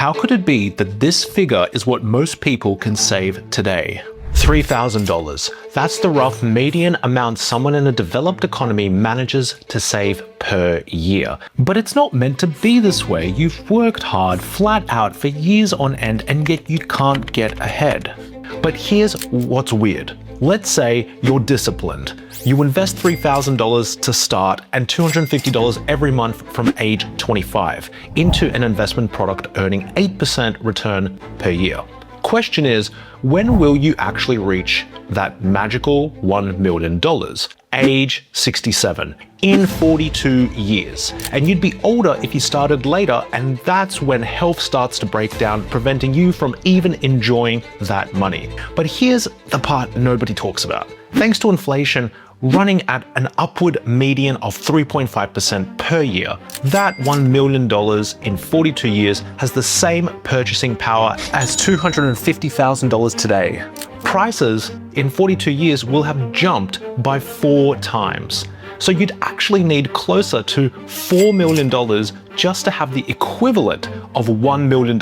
How could it be that this figure is what most people can save today? $3,000. That's the rough median amount someone in a developed economy manages to save per year. But it's not meant to be this way. You've worked hard, flat out for years on end, and yet you can't get ahead. But here's what's weird. Let's say you're disciplined. You invest $3,000 to start and $250 every month from age 25 into an investment product earning 8% return per year. Question is, when will you actually reach that magical $1 million? Age 67, in 42 years. And you'd be older if you started later, and that's when health starts to break down, preventing you from even enjoying that money. But here's the part nobody talks about. Thanks to inflation running at an upward median of 3.5% per year, that $1 million in 42 years has the same purchasing power as $250,000 today. Prices in 42 years will have jumped by 4 times. So you'd actually need closer to $4 million just to have the equivalent of $1 million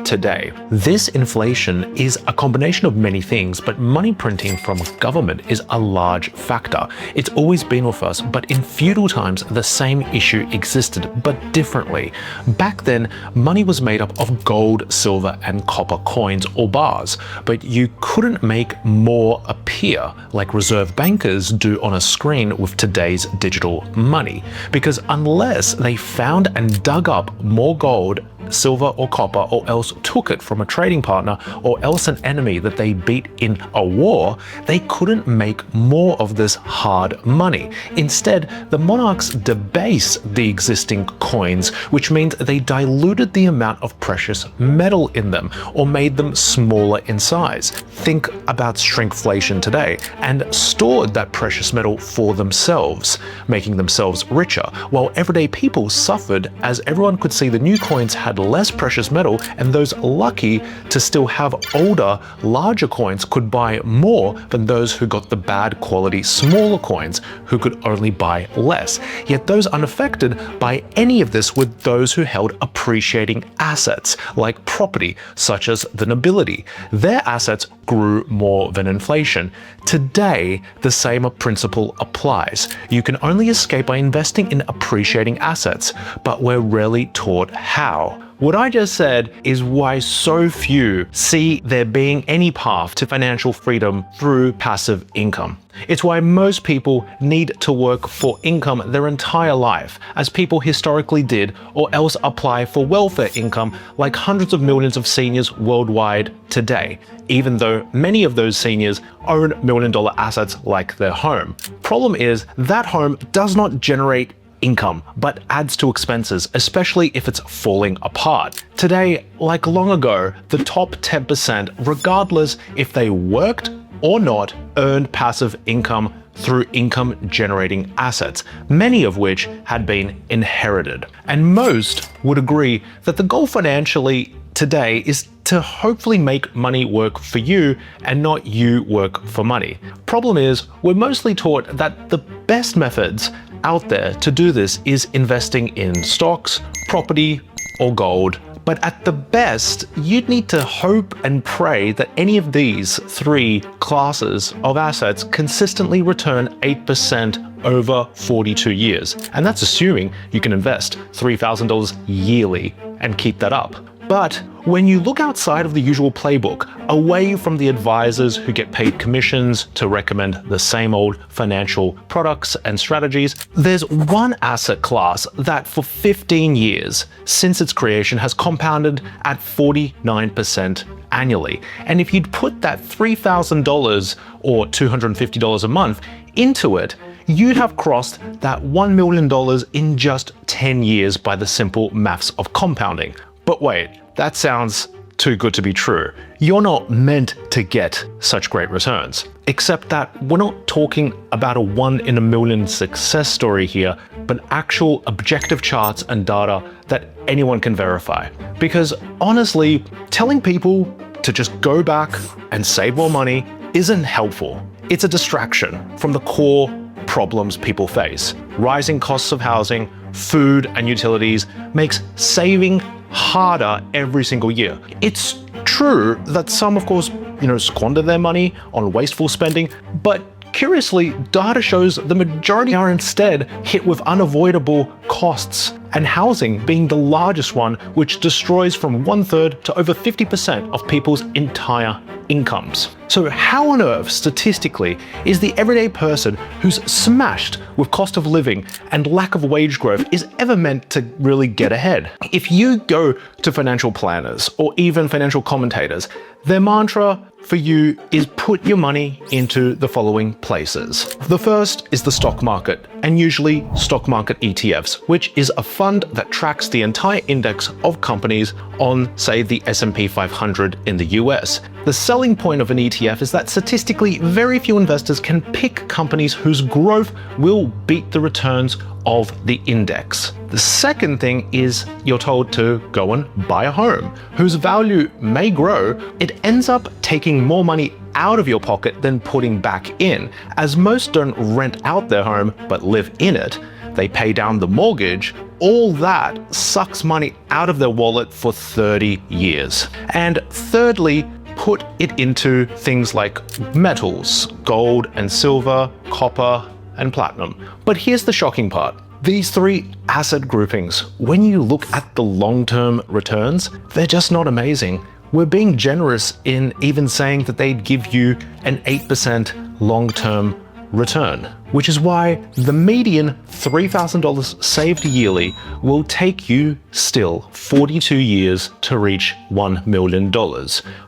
today. This inflation is a combination of many things, but money printing from government is a large factor. It's always been with us, but in feudal times, the same issue existed, but differently. Back then, money was made up of gold, silver, and copper coins or bars, but you couldn't make more appear like reserve bankers do on a screen with today's digital money, because unless they found and dug up more gold, silver or copper, or else took it from a trading partner, or else an enemy that they beat in a war, they couldn't make more of this hard money. Instead, the monarchs debased the existing coins, which means they diluted the amount of precious metal in them, or made them smaller in size. Think about shrinkflation today, and stored that precious metal for themselves, making themselves richer, while everyday people suffered as everyone could see the new coins had less precious metal, and those lucky to still have older, larger coins could buy more than those who got the bad quality, smaller coins who could only buy less. Yet those unaffected by any of this were those who held appreciating assets, like property, such as the nobility. Their assets grew more than inflation. Today, the same principle applies. You can only escape by investing in appreciating assets, but we're rarely taught how. What I just said is why so few see there being any path to financial freedom through passive income. It's why most people need to work for income their entire life, as people historically did, or else apply for welfare income like hundreds of millions of seniors worldwide today, even though many of those seniors own million-dollar assets like their home. Problem is, that home does not generate income, but adds to expenses, especially if it's falling apart. Today, like long ago, the top 10%, regardless if they worked or not, earned passive income through income-generating assets, many of which had been inherited. And most would agree that the goal financially today is to hopefully make money work for you and not you work for money. Problem is, we're mostly taught that the best methods out there to do this is investing in stocks, property, or gold. But at the best, you'd need to hope and pray that any of these 3 classes of assets consistently return 8% over 42 years. And that's assuming you can invest $3,000 yearly and keep that up. But when you look outside of the usual playbook, away from the advisors who get paid commissions to recommend the same old financial products and strategies, there's one asset class that for 15 years since its creation has compounded at 49% annually. And if you'd put that $3,000 or $250 a month into it, you'd have crossed that $1 million in just 10 years by the simple maths of compounding. But wait, that sounds too good to be true. You're not meant to get such great returns. Except that we're not talking about a 1 in a million success story here, but actual objective charts and data that anyone can verify. Because honestly, telling people to just go back and save more money isn't helpful. It's a distraction from the core problems people face. Rising costs of housing, food, and utilities makes saving harder every single year. It's true that some, of course, squander their money on wasteful spending, but curiously, data shows the majority are instead hit with unavoidable costs, and housing being the largest one, which destroys from 1/3 to over 50% of people's entire incomes. So how on earth, statistically, is the everyday person who's smashed with cost of living and lack of wage growth is ever meant to really get ahead? If you go to financial planners or even financial commentators, their mantra for you is put your money into the following places. The first is the stock market, and usually stock market ETFs, which is a fund that tracks the entire index of companies on, say, the S&P 500 in the US. The selling point of an ETF is that statistically, very few investors can pick companies whose growth will beat the returns of the index. The second thing is you're told to go and buy a home, whose value may grow. It ends up taking more money out of your pocket than putting back in, as most don't rent out their home but live in it. They pay down the mortgage. All that sucks money out of their wallet for 30 years. And thirdly, put it into things like metals, gold and silver, copper and platinum. But here's the shocking part. These three asset groupings, when you look at the long-term returns, they're just not amazing. We're being generous in even saying that they'd give you an 8% long-term return, which is why the median $3,000 saved yearly will take you still 42 years to reach $1 million,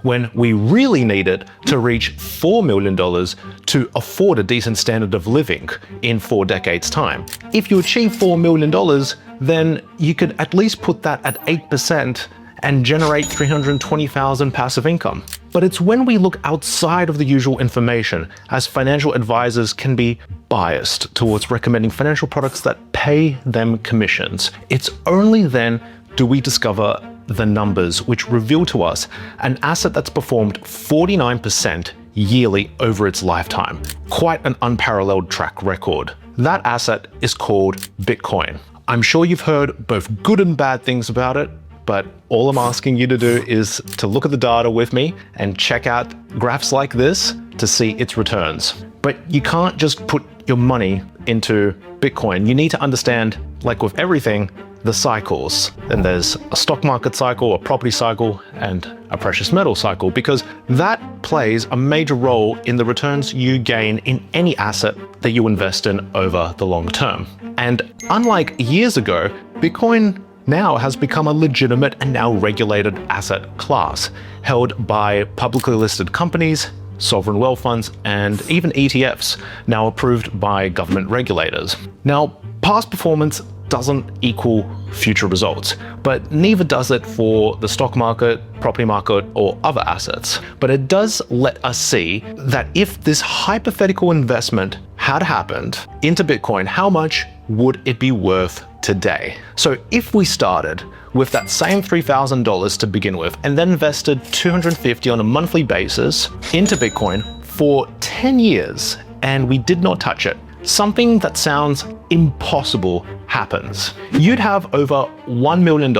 when we really need it to reach $4 million to afford a decent standard of living in 4 decades' time. If you achieve $4 million, then you could at least put that at 8% and generate $320,000 passive income. But it's when we look outside of the usual information, as financial advisors can be biased towards recommending financial products that pay them commissions. It's only then do we discover the numbers which reveal to us an asset that's performed 49% yearly over its lifetime. Quite an unparalleled track record. That asset is called Bitcoin. I'm sure you've heard both good and bad things about it, but all I'm asking you to do is to look at the data with me and check out graphs like this to see its returns. But you can't just put your money into Bitcoin. You need to understand, like with everything, the cycles. Then there's a stock market cycle, a property cycle, and a precious metal cycle, because that plays a major role in the returns you gain in any asset that you invest in over the long term. And unlike years ago, Bitcoin now has become a legitimate and now regulated asset class, held by publicly listed companies, sovereign wealth funds, and even ETFs, now approved by government regulators. Now, past performance doesn't equal future results, but neither does it for the stock market, property market, or other assets. But it does let us see that if this hypothetical investment had happened into Bitcoin, how much would it be worth today? So if we started with that same $3,000 to begin with, and then invested $250 on a monthly basis into Bitcoin for 10 years, and we did not touch it, something that sounds impossible happens. You'd have over $1 million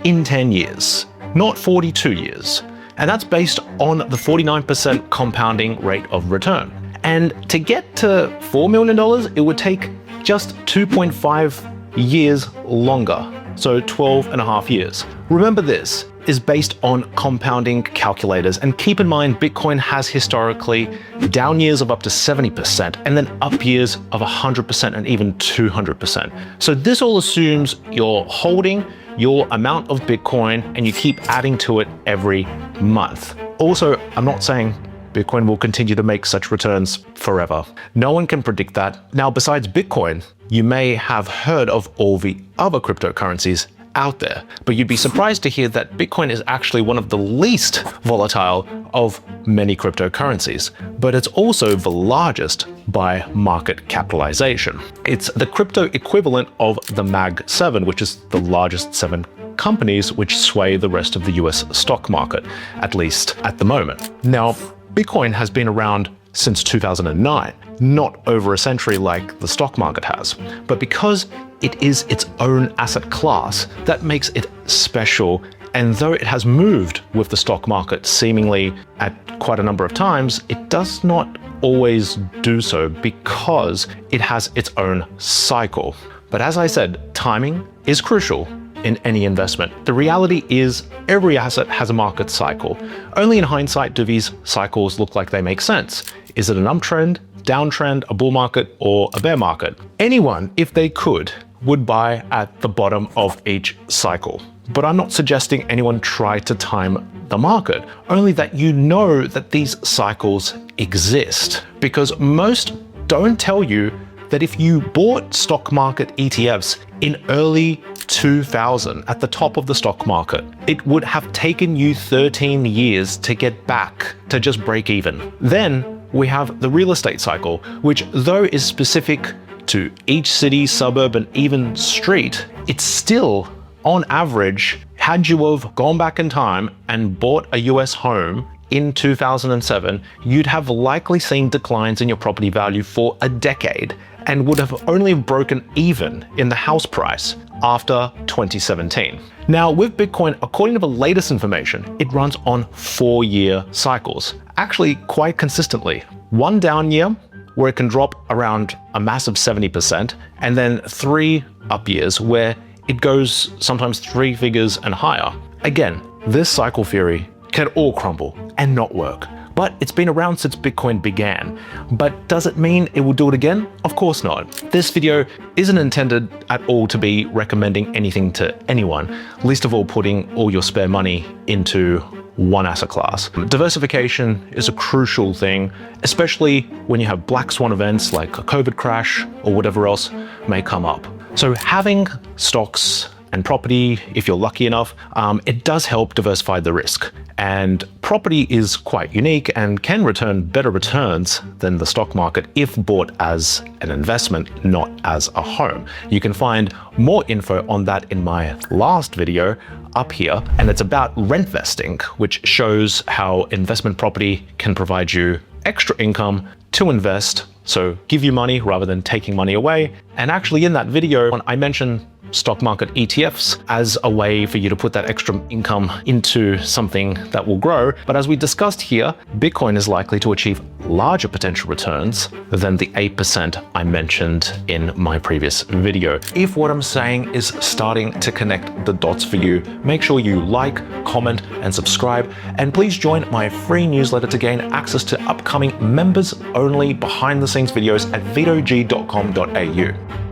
in 10 years, not 42 years. And that's based on the 49% compounding rate of return. And to get to $4 million, it would take just 2.5 years longer. So 12 and a half years. Remember, this is based on compounding calculators, and keep in mind Bitcoin has historically down years of up to 70% and then up years of 100% and even 200%. So this all assumes you're holding your amount of Bitcoin and you keep adding to it every month. Also, I'm not saying Bitcoin will continue to make such returns forever. No one can predict that. Now, besides Bitcoin, you may have heard of all the other cryptocurrencies out there, but you'd be surprised to hear that Bitcoin is actually one of the least volatile of many cryptocurrencies, but it's also the largest by market capitalization. It's the crypto equivalent of the Mag 7, which is the largest 7 companies which sway the rest of the US stock market, at least at the moment. Now, Bitcoin has been around since 2009, not over a century like the stock market has. But because it is its own asset class that makes it special. And though it has moved with the stock market seemingly at quite a number of times, it does not always do so because it has its own cycle. But as I said, timing is crucial in any investment. The reality is every asset has a market cycle. Only in hindsight do these cycles look like they make sense. Is it an uptrend, downtrend, a bull market, or a bear market? Anyone, if they could, would buy at the bottom of each cycle. But I'm not suggesting anyone try to time the market, only that you know that these cycles exist. Because most don't tell you that if you bought stock market ETFs in early 2000 at the top of the stock market, it would have taken you 13 years to get back to just break even. Then we have the real estate cycle, which though is specific to each city, suburb, and even street, it's still, on average, had you have gone back in time and bought a US home in 2007, you'd have likely seen declines in your property value for a decade and would have only broken even in the house price after 2017. Now, with Bitcoin, according to the latest information, it runs on 4-year cycles, actually quite consistently. One down year where it can drop around a massive 70%, and then 3 up years where it goes sometimes 3 figures and higher. Again, this cycle theory can all crumble and not work. But it's been around since Bitcoin began. But does it mean it will do it again? Of course not. This video isn't intended at all to be recommending anything to anyone, least of all putting all your spare money into one asset class. Diversification is a crucial thing, especially when you have black swan events like a COVID crash or whatever else may come up. So having stocks and property, if you're lucky enough, it does help diversify the risk. And property is quite unique and can return better returns than the stock market if bought as an investment, not as a home. You can find more info on that in my last video up here, and it's about rent vesting, which shows how investment property can provide you extra income to invest, so give you money rather than taking money away. And actually in that video, I mentioned stock market ETFs as a way for you to put that extra income into something that will grow. But as we discussed here, Bitcoin is likely to achieve larger potential returns than the 8% I mentioned in my previous video. If what I'm saying is starting to connect the dots for you, make sure you like, comment, and subscribe. And please join my free newsletter to gain access to upcoming members-only behind-the-scenes videos at vitog.com.au.